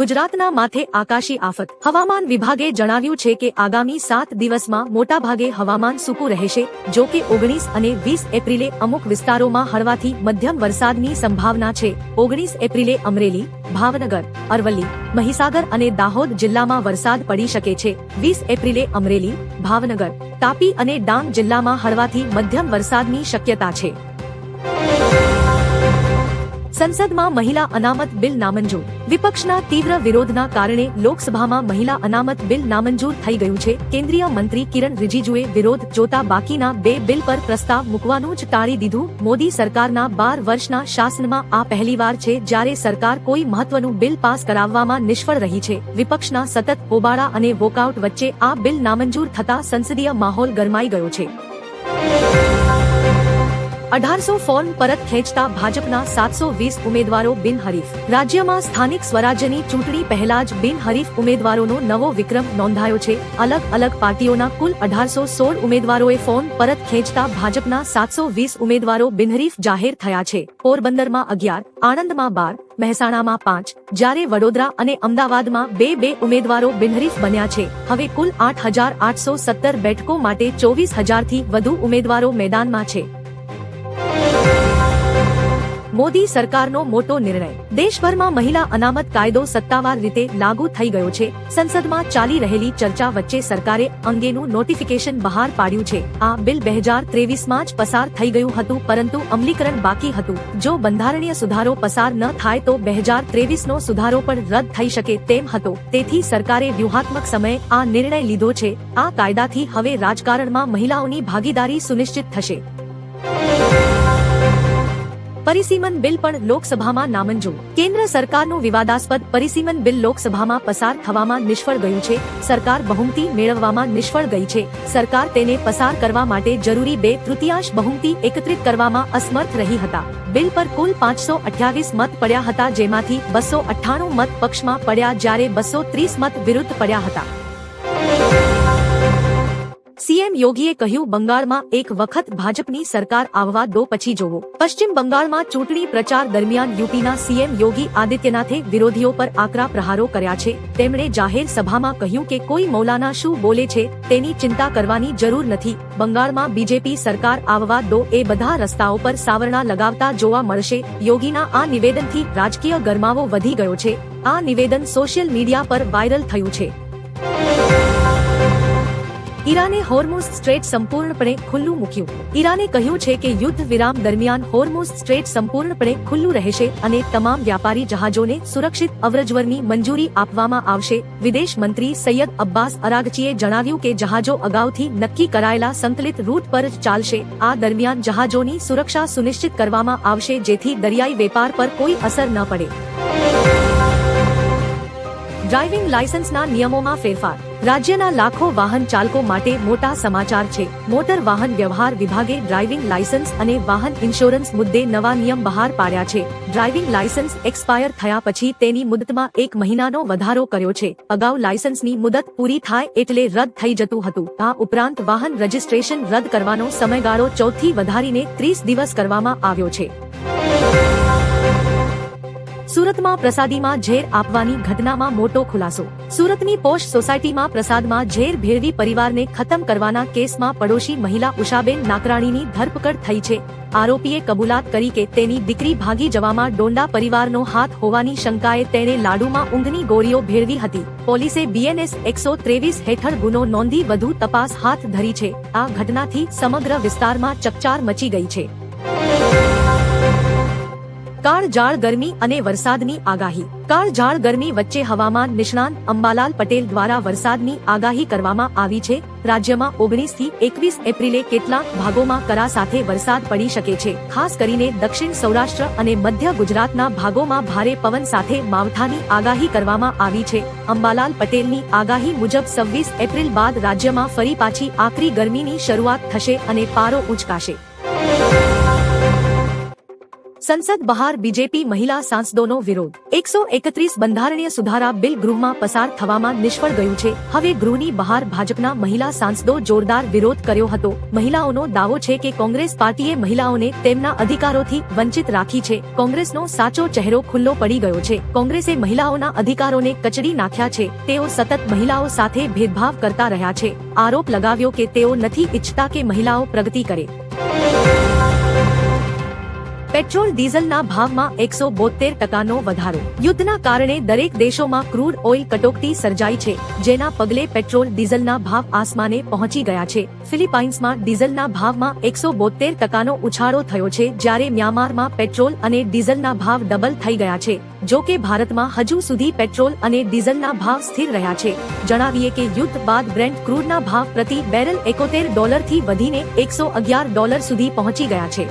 ગુજરાતના માથે આકાશી આફત। હવામાન વિભાગે જણાવ્યું છે કે આગામી 7 દિવસમાં મોટાભાગે હવામાન સૂકું રહેશે, જો કે 19 અને 20 એપ્રિલે અમુક વિસ્તારોમાં હળવાથી મધ્યમ વરસાદની સંભાવના છે। 19 એપ્રિલે અમરેલી, ભાવનગર, અરવલ્લી, મહીસાગર અને દાહોદ જિલ્લામાં વરસાદ પડી શકે છે। 20 એપ્રિલે અમરેલી, ભાવનગર, તાપી અને ડાંગ જિલ્લામાં હળવાથી મધ્યમ વરસાદની શક્યતા છે। સંસદમાં મહિલા અનામત બિલ નામંજૂર। વિપક્ષના તીવ્ર વિરોધના કારણે લોકસભામાં મહિલા અનામત બિલ નામંજૂર થઈ ગયું છે। કેન્દ્રીય મંત્રી કિરણ રિજિજુએ વિરોધ જોતા બાકીના 2 બિલ પર પ્રસ્તાવ મૂકવાનું જ ટાળી દીધું। મોદી સરકારના 12 વર્ષના શાસનમાં આ પહેલીવાર છે જ્યારે સરકાર કોઈ મહત્વનું બિલ પાસ કરાવવામાં નિષ્ફળ રહી છે। વિપક્ષના સતત હોબાળા અને વોકઆઉટ વચ્ચે આ બિલ નામંજૂર થતા સંસદીય માહોલ ગરમાઈ ગયો છે। 1800 ફોર્મ પરત ખેંચતા ભાજપના 720 ઉમેદવારો બિનહરીફ। રાજ્યમાં સ્થાનિક સ્વરાજ્યની ચૂંટણી પહેલા જ બિનહરીફ ઉમેદવારોનો નવો વિક્રમ નોંધાયો છે। અલગ અલગ પાર્ટીઓના કુલ 1816 ઉમેદવારોએ ફોર્મ પરત ખેંચતા ભાજપના 720 ઉમેદવારો બિનહરીફ જાહેર થયા છે। પોરબંદરમાં 11, આણંદમાં 12, મહેસાણામાં 5, જ્યારે વડોદરા અને અમદાવાદમાં 2 ઉમેદવારો બિનહરીફ બન્યા છે। હવે કુલ 8817 બેઠકો માટે 24000થી વધુ ઉમેદવારો મેદાનમાં છે। મોદી સરકારનો મોટો નિર્ણય। દેશભરમાં મહિલા અનામત કાયદો સત્તાવાર રીતે લાગુ થઈ ગયો છે। સંસદમાં ચાલી રહેલી ચર્ચા વચ્ચે સરકારે અંગેનું નોટિફિકેશન બહાર પાડ્યું છે। આ બિલ 2023માં જ પસાર થઈ ગયું હતું, પરંતુ અમલીકરણ બાકી હતું। જો બંધારણીય સુધારો પસાર ન થાય તો 2023નો સુધારો પણ રદ થઈ શકે તેમ હતો। તેથી સરકારે વ્યૂહાત્મક સમયે આ નિર્ણય લીધો છે। આ કાયદાથી હવે રાજકારણમાં મહિલાઓની ભાગીદારી સુનિશ્ચિત થશે। પરિસીમન બિલ પણ લોકસભામાં નામંજૂર। કેન્દ્ર સરકારનું વિવાદાસ્પદ પરિસીમન બિલ લોકસભામાં પસાર થવામાં નિષ્ફળ ગયું છે। સરકાર બહુમતી મેળવવામાં નિષ્ફળ ગઈ છે। સરકાર તેને પસાર કરવા માટે જરૂરી 2/3 બહુમતી એકત્રિત કરવામાં અસમર્થ રહી હતા। બિલ પર કુલ 528 મત પડ્યા હતા, જેમાંથી 298 મત પક્ષમાં પડ્યા જ્યારે 230 મત વિરુદ્ધ પડ્યા હતા। સીએમ યોગીએ કહ્યું, બંગાળમાં એક વખત ભાજપની સરકાર આવવા દો, પછી જોવો। પશ્ચિમ બંગાળમાં ચૂંટણી પ્રચાર દરમિયાન યુપીના સીએમ યોગી આદિત્યનાથે વિરોધીઓ પર આકરા પ્રહારો કર્યા છે। તેમણે જાહેર સભામાં કહ્યું કે કોઈ મૌલાના શું બોલે છે તેની ચિંતા કરવાની જરૂર નથી। બંગાળમાં બીજેપી સરકાર આવવા દો, એ બધા રસ્તાઓ પર સાવરણા લગાવતા જોવા મળશે। યોગીના આ નિવેદનથી રાજકીય ગરમાવો વધી ગયો છે। આ નિવેદન સોશિયલ મીડિયા પર વાયરલ થયું છે। ઈરાને હોર્મુઝ સ્ટ્રેટ સંપૂર્ણપણે ખુલ્લું મૂક્યું। ઈરાને કહ્યું છે કે યુદ્ધ વિરામ દરમિયાન હોર્મુઝ સ્ટ્રેટ સંપૂર્ણપણે ખુલ્લું રહેશે અને તમામ વ્યાપારી જહાજોને સુરક્ષિત અવરજવરની મંજૂરી આપવામાં આવશે। વિદેશ મંત્રી સૈયદ અબ્બાસ અરાગચીએ જણાવ્યું કે જહાજો અગાઉથી નક્કી કરાયેલા સંકલિત રૂટ પર જ ચાલશે। આ દરમિયાન જહાજોની સુરક્ષા સુનિશ્ચિત કરવામાં આવશે, જેથી દરિયાઈ વેપાર પર કોઈ અસર ન પડે। ડ્રાઇવિંગ લાયસન્સના નિયમોમાં ફેરફાર। રાજ્યના લાખો વાહન ચાલકો માટે મોટા સમાચાર છે। મોટર વાહન વ્યવહાર વિભાગે ડ્રાઇવિંગ લાયસન્સ અને વાહન ઇન્સ્યોરન્સ મુદ્દે નવા નિયમ બહાર પાડ્યા છે। ડ્રાઇવિંગ લાયસન્સ એક્સપાયર થયા પછી તેની મુદતમાં 1 મહિનાનો વધારો કર્યો છે। અગાઉ લાયસન્સની મુદત પૂરી થાય એટલે રદ થઈ જતું હતું। આ ઉપરાંત વાહન રજીસ્ટ્રેશન રદ કરવાનો સમયગાળો 14 થી વધારીને 30 દિવસ કરવામાં આવ્યો છે। સુરતમાં પ્રસાદીમાં ઝેર આપવાની ઘટનામાં મોટો ખુલાસો। સુરતની પોશ સોસાયટીમાં પ્રસાદમાં ઝેર ભેળવી પરિવારને ખતમ કરવાના કેસમાં પડોશી મહિલા ઉષાબેન નાકરાણીની ધરપકડ થઈ છે। આરોપીએ કબૂલાત કરી કે તેની દીકરી ભાગી જવામાં ડોંડા પરિવારનો હાથ હોવાની શંકાએ તેણે લાડુમાં ઊંઘની ગોળીઓ ભેળવી હતી। પોલીસે બીએનએસ 123 હેઠળ ગુનો નોંધી વધુ તપાસ હાથ ધરી છે। આ ઘટનાથી સમગ્ર વિસ્તારમાં ચકચાર મચી ગઈ છે। કાળઝાળ ગરમી અને વરસાદની આગાહી। કાળઝાળ ગરમી વચ્ચે હવામાન નિષ્ણાંત અંબાલાલ પટેલ દ્વારા વરસાદની આગાહી કરવામાં આવી છે। રાજ્યમાં 19 થી 21 એપ્રિલે કેટલાક ભાગોમાં કરા સાથે વરસાદ પડી શકે છે। ખાસ કરીને દક્ષિણ સૌરાષ્ટ્ર અને મધ્ય ગુજરાતના ભાગોમાં ભારે પવન સાથે માવઠાની આગાહી કરવામાં આવી છે। અંબાલાલ પટેલની આગાહી મુજબ 26 એપ્રિલ બાદ રાજ્યમાં ફરી પાછી આકરી ગરમીની શરૂઆત થશે અને પારો ઊંચકાશે। સંસદ બહાર બીજેપી મહિલા સાંસદોનો વિરોધ. 131 બંધારણીય સુધારા બિલ ગૃહમાં પસાર થવામાં નિષ્ફળ ગયું છે. હવે ગૃહની બહાર ભાજપના મહિલા સાંસદો જોરદાર વિરોધ કર્યો હતો. મહિલાઓનો દાવો છે કે કોંગ્રેસ પાર્ટીએ મહિલાઓને તેમના અધિકારોથી વંચિત રાખી છે. કોંગ્રેસનો સાચો ચહેરો ખુલ્લો પડી ગયો છે. કોંગ્રેસે મહિલાઓના અધિકારોને કચડી નાખ્યા છે. તેઓ સતત મહિલાઓ સાથે ભેદભાવ કરતા રહ્યા છે. આરોપ લગાવ્યો કે તેઓ નથી ઈચ્છતા કે મહિલાઓ પ્રગતિ કરે. પેટ્રોલ ડીઝલના ભાવમાં 172% વધારો. યુદ્ધના કારણે દરેક દેશોમાં ક્રૂડ ઓઇલ કટોકટી સર્જાઈ છે, જેના પગલે પેટ્રોલ ડીઝલના ભાવ આસમાને પહોંચી ગયા છે. ફિલિપાઇન્સમાં ડીઝલના ભાવમાં 172% ઉછાળો થયો છે, જ્યારે મ્યાનમારમાં પેટ્રોલ અને ડીઝલના ભાવ ડબલ થઈ ગયા છે. જો કે ભારતમાં હજુ સુધી પેટ્રોલ અને ડીઝલના ભાવ સ્થિર રહ્યા છે. જણાવીએ કે યુદ્ધ બાદ બ્રેન્ટ ક્રૂડના ભાવ પ્રતિ બેરલ $71 થી વધીને $111 સુધી પહોંચી ગયા છે.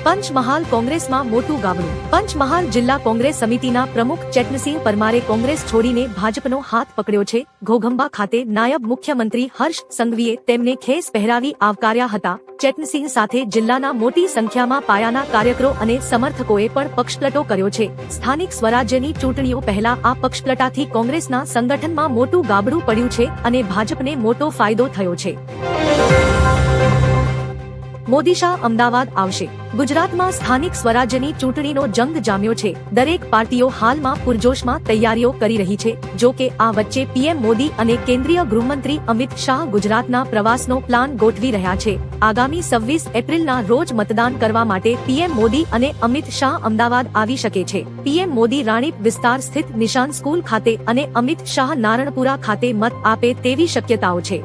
પંચમહાલ કોંગ્રેસમાં મોટું ગાબડું. પંચમહાલ જિલ્લા કોંગ્રેસ સમિતિના પ્રમુખ ચેતનસિંહ પરમારે કોંગ્રેસ છોડીને ભાજપનો હાથ પકડ્યો છે. ઘોઘંબા ખાતે નાયબ મુખ્યમંત્રી હર્ષ સંઘવીએ તેમને ખેસ પહેરાવી આવકાર્યા હતા. ચેતનસિંહ સાથે જિલ્લાના મોટી સંખ્યામાં પાયાના કાર્યકરો અને સમર્થકોએ પણ પક્ષપલટો કર્યો છે. સ્થાનિક સ્વરાજ્યની ચૂંટણીઓ પહેલા આ પક્ષપલટાથી કોંગ્રેસના સંગઠનમાં મોટું ગાબડું પડ્યું છે અને ભાજપને મોટો ફાયદો થયો છે. મોદી શાહ અમદાવાદ આવશે. ગુજરાતમાં સ્થાનિક સ્વરાજ્યની ચૂંટણીનો જંગ જામ્યો છે. દરેક પાર્ટીઓ હાલમાં પૂરજોશમાં તૈયારીઓ કરી રહી છે. જો કે આ વચ્ચે પીએમ મોદી અને કેન્દ્રીય ગૃહમંત્રી અમિત શાહ ગુજરાતના પ્રવાસનો પ્લાન ગોઠવી રહ્યા છે. આગામી 26 એપ્રિલના રોજ મતદાન કરવા માટે પીએમ મોદી અને અમિત શાહ અમદાવાદ આવી શકે છે. પીએમ મોદી રાણીપ વિસ્તાર સ્થિત નિશાન સ્કૂલ ખાતે અને અમિત શાહ નારણપુરા ખાતે મત આપે તેવી શક્યતાઓ છે.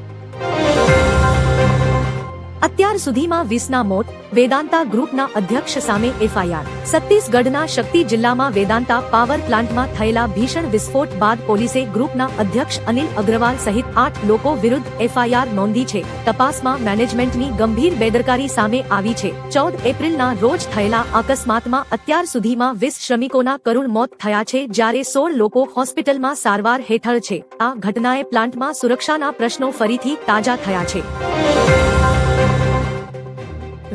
અત્યાર સુધીમાં 20ના મોત. વેદાંતા ગ્રુપના અધ્યક્ષ સામે એફઆઈઆર. છત્તીસગઢના શક્તિ જિલ્લામાં વેદાંતા પાવર પ્લાન્ટમાં થયેલા ભીષણ વિસ્ફોટ બાદ પોલીસે ગ્રુપના અધ્યક્ષ અનિલ અગ્રવાલ સહિત 8 લોકો વિરુદ્ધ એફઆઈઆર નોંધી છે. તપાસમાં મેનેજમેન્ટની ગંભીર બેદરકારી સામે આવી છે. 14 એપ્રિલના રોજ થયેલા અકસ્માતમાં અત્યાર સુધીમાં 20 શ્રમિકોના કરુણ મોત થયા છે, જ્યારે 16 લોકો હોસ્પિટલમાં સારવાર હેઠળ છે. આ ઘટનાએ પ્લાન્ટમાં સુરક્ષાના પ્રશ્નો ફરીથી તાજા થયા છે.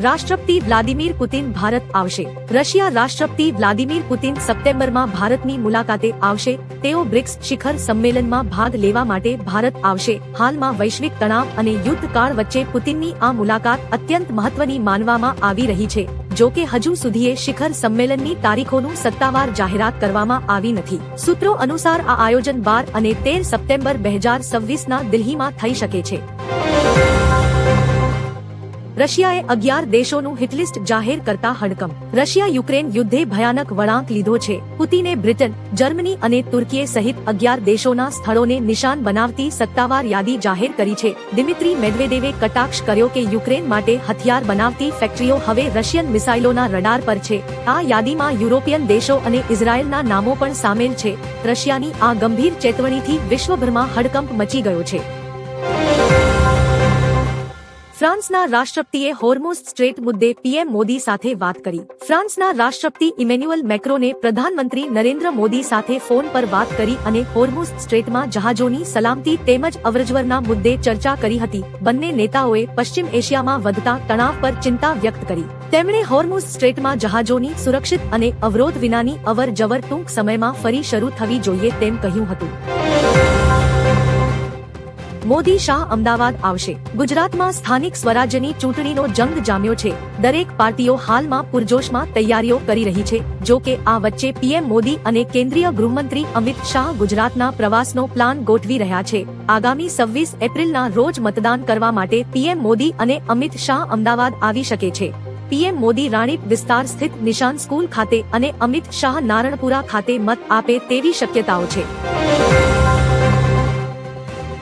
રાષ્ટ્રપતિ વ્લાદિમીર પુતિન ભારત આવશે. રશિયા રાષ્ટ્રપતિ વ્લાદિમીર પુતિન સપ્ટેમ્બરમાં ભારતની મુલાકાતે આવશે. તેઓ બ્રિક્સ શિખર સંમેલનમાં ભાગ લેવા માટે ભારત આવશે. હાલમાં વૈશ્વિક તણાવ અને યુદ્ધકાળ વચ્ચે પુતિનની આ મુલાકાત અત્યંત મહત્વની માનવામાં આવી રહી છે. જો કે હજુ સુધીએ શિખર સંમેલનની તારીખોનું સત્તાવાર જાહેરાત કરવામાં આવી નથી. સૂત્રો અનુસાર આ આયોજન 12 અને 13 સપ્ટેમ્બર 2026ના દિલ્હીમાં થઈ શકે છે. રશિયાએ 11 દેશોનું હિટલિસ્ટ જાહેર કરતા હડકંપ. રશિયા યુક્રેન યુદ્ધે ભયાનક વળાંક લીધો છે. પુતિને બ્રિટન, જર્મની અને તુર્કીએ સહિત 11 દેશોના સ્થળોને નિશાન બનાવતી સત્તાવાર યાદી જાહેર કરી છે. દિમિત્રી મેદવેદેવે કટાક્ષ કર્યો કે યુક્રેન માટે હથિયાર બનાવતી ફેક્ટરીઓ હવે રશિયન મિસાઇલોના રડાર પર છે. આ યાદીમાં યુરોપિયન દેશો અને ઇઝરાયેલના નામો પણ સામેલ છે. રશિયાની આ ગંભીર ચેતવણીથી વિશ્વભરમાં હડકંપ મચી ગયો છે. ફ્રાન્સના રાષ્ટ્રપતિએ હોર્મુઝ સ્ટ્રેટ મુદ્દે પીએમ મોદી સાથે વાત કરી. ફ્રાન્સના રાષ્ટ્રપતિ ઇમેન્યુઅલ મેક્રોને પ્રધાનમંત્રી નરેન્દ્ર મોદી સાથે ફોન પર વાત કરી અને હોર્મુઝ સ્ટ્રેટમાં જહાજોની સલામતી તેમજ અવરજવરના મુદ્દે ચર્ચા કરી હતી. બંને નેતાઓએ પશ્ચિમ એશિયામાં વધતા તણાવ પર ચિંતા વ્યક્ત કરી. તેમણે હોર્મુઝ સ્ટ્રેટમાં જહાજોની સુરક્ષિત અને અવરોધ વિનાની અવર-જવર ટૂંક સમયમાં ફરી શરૂ થવી જોઈએ તેમ કહ્યું હતું. મોદી શાહ અમદાવાદ આવશે. ગુજરાતમાં સ્થાનિક સ્વરાજ્યની ચૂંટણીનો જંગ જામ્યો છે. દરેક પાર્ટીઓ હાલમાં પૂરજોશમાં તૈયારીઓ કરી રહી છે. જો કે આ વચ્ચે પીએમ મોદી અને કેન્દ્રીય ગૃહમંત્રી અમિત શાહ ગુજરાતના પ્રવાસનો પ્લાન ગોઠવી રહ્યા છે. આગામી 26 એપ્રિલના રોજ મતદાન કરવા માટે પીએમ મોદી અને અમિત શાહ અમદાવાદ આવી શકે છે. પીએમ મોદી રાણીપ વિસ્તાર સ્થિત નિશાન સ્કૂલ ખાતે અને અમિત શાહ નારણપુરા ખાતે મત આપે તેવી શક્યતાઓ છે.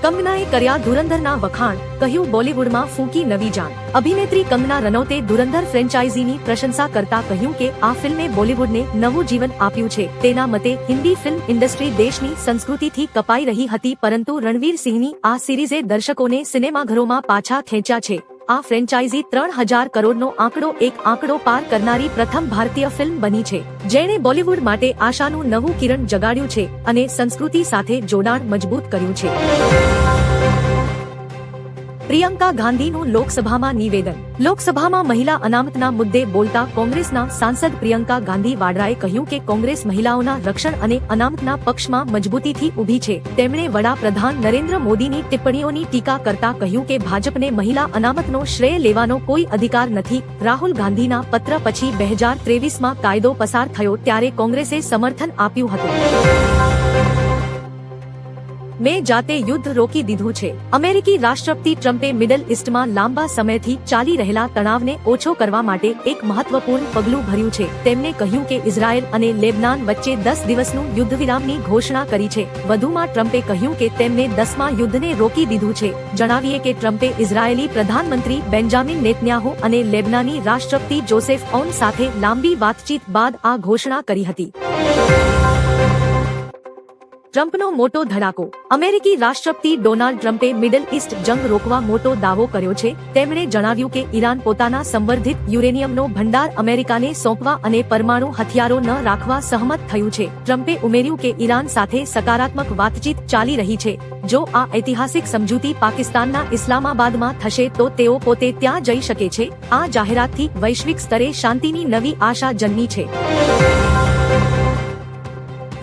કંગનાએ કર્યા ધુરંધરના વખાણ, કહ્યું બોલિવૂડમાં ફૂંકી નવી જાન. અભિનેત્રી કંગના રનૌતે ધુરંધર ફ્રેન્ચાઇઝીની પ્રશંસા કરતા કહ્યું કે આ ફિલ્મે બોલિવૂડને નવું જીવન આપ્યું છે. તેના મતે હિન્દી ફિલ્મ ઇન્ડસ્ટ્રી દેશની સંસ્કૃતિથી કપાઈ રહી હતી, પરંતુ રણવીર સિંહની આ સિરીઝે દર્શકોને સિનેમાઘરોમાં પાછા ખેંચ્યા છે. આ ફ્રેન્ચાઇઝી 3000 કરોડનો એક આંકડો પાર કરનારી પ્રથમ ભારતીય ફિલ્મ બની છે, જેણે બોલિવૂડ માટે આશાનું નવું કિરણ જગાડ્યું છે અને સંસ્કૃતિ સાથે જોડાણ મજબૂત કર્યું છે. પ્રિયંકા ગાંધીનું લોકસભામાં નિવેદન. લોકસભામાં મહિલા અનામતના મુદ્દે બોલતા કોંગ્રેસના સાંસદ પ્રિયંકા ગાંધી વાડરાએ કહ્યું કે કોંગ્રેસ મહિલાઓના રક્ષણ અને અનામતના પક્ષમાં મજબૂતીથી ઊભી છે. તેમણે વડાપ્રધાન નરેન્દ્ર મોદીની ટિપ્પણીઓની ટીકા કરતા કહ્યું કે ભાજપને મહિલા અનામતનો શ્રેય લેવાનો કોઈ અધિકાર નથી. રાહુલ ગાંધીના પત્ર પછી 2023માં કાયદો પસાર થયો ત્યારે કોંગ્રેસે સમર્થન આપ્યું હતું. મેં જાતે યુદ્ધ રોકી દીધું છે. અમેરિકી રાષ્ટ્રપતિ ટ્રમ્પે મિડલ ઇસ્ટમાં લાંબા સમયથી ચાલી રહેલા તણાવને ઓછો કરવા માટે એક મહત્વપૂર્ણ પગલું ભર્યું છે. તેમણે કહ્યું કે ઇઝરાયેલ અને લેબનાન વચ્ચે 10 દિવસનું યુદ્ધવિરામની ઘોષણા કરી છે. વધુમાં ટ્રમ્પે કહ્યું કે તેમને 10મા યુદ્ધને રોકી દીધું છે. જણાવીએ કે ટ્રમ્પે ઇઝરાયેલી પ્રધાનમંત્રી બેન્જામિન નેતન્યાહુ અને લેબનાની રાષ્ટ્રપતિ જોસેફ ઔન સાથે લાંબી વાતચીત બાદ આ ઘોષણા કરી હતી. ટ્રમ્પનો મોટો ધડાકો. અમેરિકી રાષ્ટ્રપતિ ડોનાલ્ડ ટ્રમ્પે મિડલ ઇસ્ટ જંગ રોકવા મોટો દાવો કર્યો છે. તેમણે જણાવ્યું કે ઈરાન પોતાના સંવર્ધિત યુરેનિયમનો ભંડાર અમેરિકાને સોંપવા અને પરમાણુ હથિયારો ન રાખવા સહમત થયું છે. ટ્રમ્પે ઉમેર્યું કે ઈરાન સાથે સકારાત્મક વાતચીત ચાલી રહી છે. જો આ ઐતિહાસિક સમજૂતી પાકિસ્તાનના ઇસ્લામાબાદમાં થશે તો તેઓ પોતે ત્યાં જઈ શકે છે. આ જાહેરાતથી વૈશ્વિક સ્તરે શાંતિની નવી આશા જન્મી છે.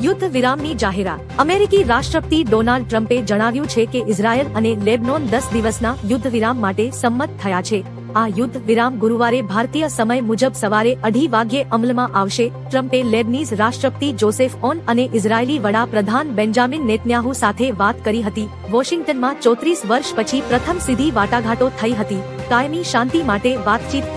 યુદ્ધ વિરામની જાહેરાત. અમેરિકી રાષ્ટ્રપતિ ડોનાલ્ડ ટ્રમ્પે જણાવ્યું છે કે ઇઝરાયેલ અને લેબનોન 10 દિવસના યુદ્ધ વિરામ માટે સંમત થયા છે. આ યુદ્ધ વિરામ ગુરુવારે ભારતીય સમય મુજબ સવારે 2:30 વાગ્યે અમલમાં આવશે. ટ્રમ્પે લેબનીઝ રાષ્ટ્રપતિ જોસેફ ઔન અને ઇઝરાયેલી વડાપ્રધાન બેન્જામિન નેતન્યાહુ સાથે વાત કરી હતી. વોશિંગ્ટનમાં 34 વર્ષ પછી પ્રથમ સીધી વાટાઘાટો થઈ હતી. કાયમી શાંતિ માટે વાતચીત